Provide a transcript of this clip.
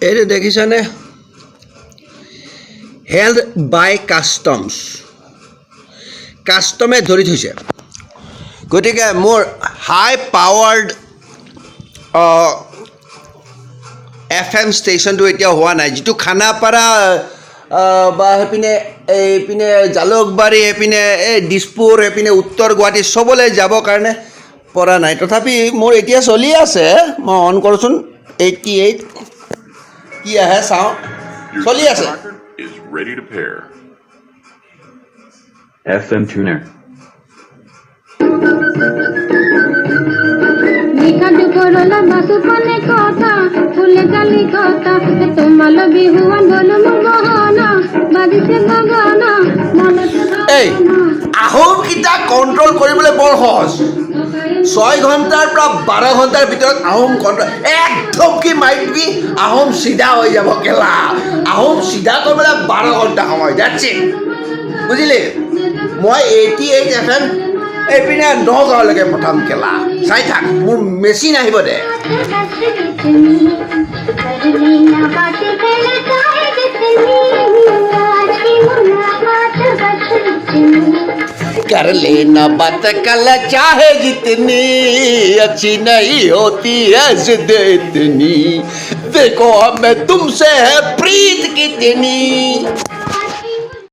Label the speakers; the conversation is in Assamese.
Speaker 1: এইটো দেখিছানে হেল্ড বাই কাষ্টমে ধৰি থৈছে গতিকে মোৰ হাই পাৱাৰ্ড FM ষ্টেচনটো এতিয়া হোৱা নাই যিটো খানাপাৰা বা সেইপিনে এইপিনে জালুকবাৰী এইপিনে এই দিছপুৰ এইপিনে উত্তৰ গুৱাহাটী চবলৈ যাবৰ কাৰণে পৰা নাই তথাপি মোৰ এতিয়া চলি আছে মই অন কৰোঁচোন 88 কি আহে চাওঁ চলি আছে
Speaker 2: is ready to pair.
Speaker 3: FM tuner.
Speaker 4: मीठा दुपरला बासु पने कथा फुले काली कथा तुम्हाल बिहुआन बोलो मुगहना बाजिसे गगना
Speaker 1: এই আহোমকেইটা কণ্ট্ৰল কৰিবলৈ বৰ সহজ 6 ঘণ্টাৰ পৰা 12 ঘণ্টাৰ ভিতৰত আহোম কণ্ট্ৰল একদম কি মাৰি দিবি আহোম চিধা হৈ যাব কেলা আহোম চিধা কৰিবলৈ 12 ঘণ্টা সময় দ্যাটছ ইট বুজিলি মই 88 FM এইপিনে নগাঁৱলৈকে পঠাম কেলা চাই থাক মোৰ মেচিন আহিব দে कर लेना बात कल चाहे जितनी अच्छी नहीं होती है जिद इतनी देखो हमें तुमसे है प्रीत कितनी